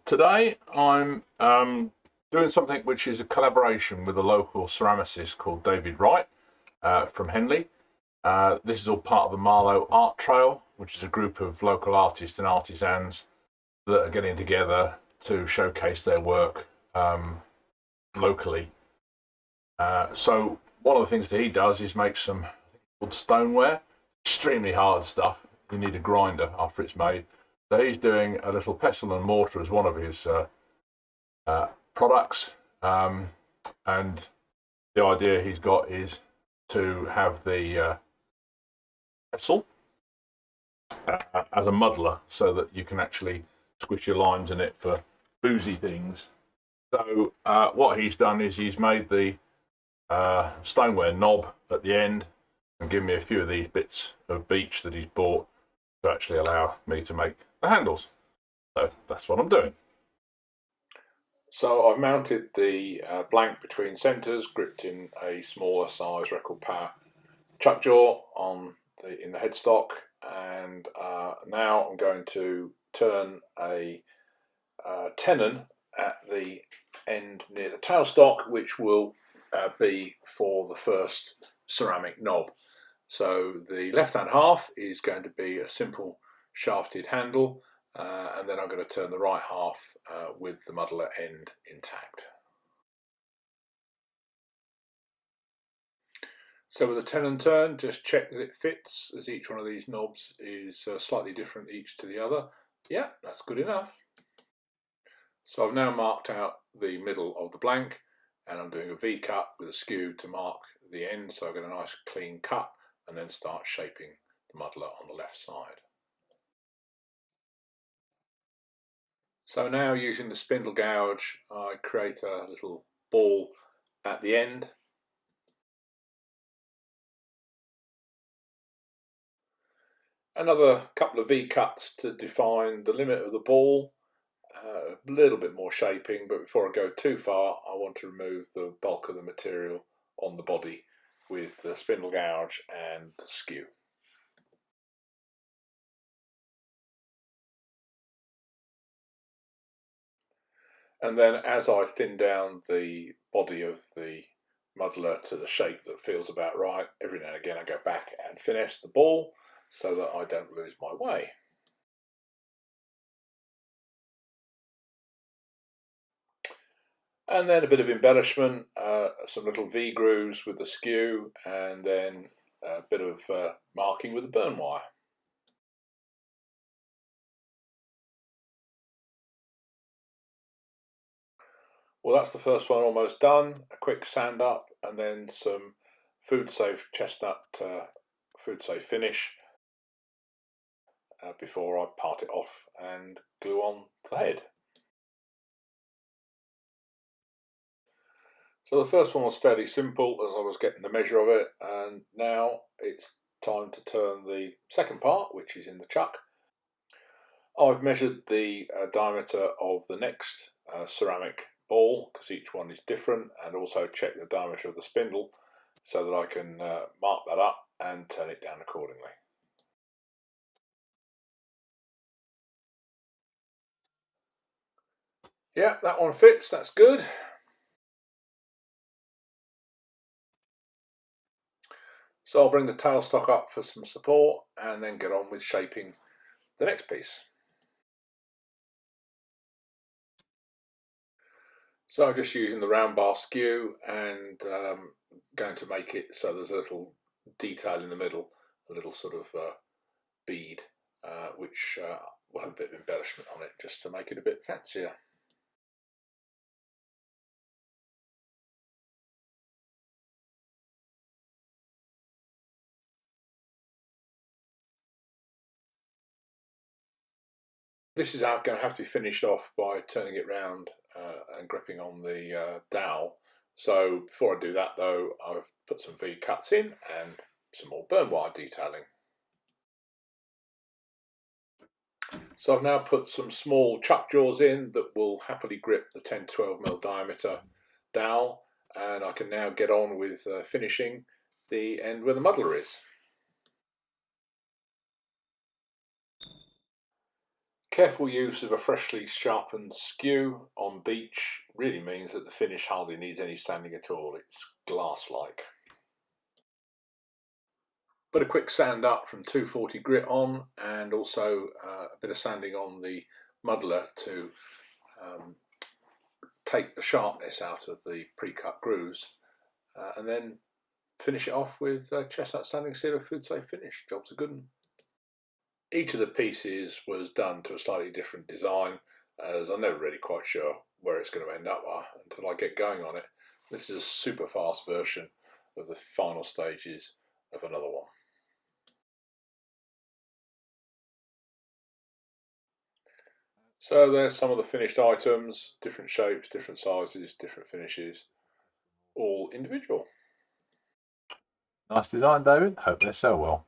Today I'm doing something which is a collaboration with a local ceramicist called David Wright from Henley. This is all part of the Marlow Art Trail, which is a group of local artists and artisans that are getting together to showcase their work locally. So one of the things that he does is make some called stoneware, extremely hard stuff. You need a grinder after it's made. So he's doing a little pestle and mortar as one of his products, and the idea he's got is to have the pestle as a muddler, so that you can actually squish your limes in it for boozy things. So what he's done is he's made the stoneware knob at the end and given me a few of these bits of beech that he's bought to actually allow me to make the handles. So that's what I'm doing. So I've mounted the blank between centres, gripped in a smaller size record power chuck jaw in the headstock, and now I'm going to turn a tenon at the end near the tailstock, which will be for the first ceramic knob. So the left hand half is going to be a simple shafted handle, and then I'm going to turn the right half with the muddler end intact. So with a tenon turn, just check that it fits, as each one of these knobs is slightly different each to the other. Yeah, that's good enough. So I've now marked out the middle of the blank, and I'm doing a V cut with a skew to mark the end, so I get a nice clean cut, and then start shaping the muddler on the left side. So now, using the spindle gouge, I create a little ball at the end. Another couple of V-cuts to define the limit of the ball. A little bit more shaping, but before I go too far, I want to remove the bulk of the material on the body with the spindle gouge and the skew. And then, as I thin down the body of the muddler to the shape that feels about right, every now and again I go back and finesse the ball so that I don't lose my way. And then a bit of embellishment, some little V grooves with the skew, and then a bit of marking with the burn wire. Well, that's the first one almost done. A quick sand up, and then some food safe chestnut food safe finish before I part it off and glue on the head. So the first one was fairly simple, as I was getting the measure of it, and now it's time to turn the second part, which is in the chuck. I've measured the diameter of the next ceramic ball, because each one is different, and also checked the diameter of the spindle so that I can mark that up and turn it down accordingly. Yeah, that one fits, that's good. So I'll bring the tailstock up for some support and then get on with shaping the next piece. So I'm just using the round bar skew and going to make it so there's a little detail in the middle, a little sort of bead, which will have a bit of embellishment on it just to make it a bit fancier. This is going to have to be finished off by turning it round and gripping on the dowel. So before I do that though, I've put some V cuts in and some more burn wire detailing. So I've now put some small chuck jaws in that will happily grip the 10-12mm diameter dowel, and I can now get on with finishing the end where the muddler is. Careful use of a freshly sharpened skew on beech really means that the finish hardly needs any sanding at all. It's glass-like. Put a quick sand up from 240 grit on, and also a bit of sanding on the muddler to take the sharpness out of the pre-cut grooves, and then finish it off with chestnut sanding sealer food safe finish. Job's a good one. Each of the pieces was done to a slightly different design, as I'm never really quite sure where it's going to end up until I get going on it. This is a super fast version of the final stages of another one. So there's some of the finished items, different shapes, different sizes, different finishes, all individual. Nice design, David. Hope they sell well.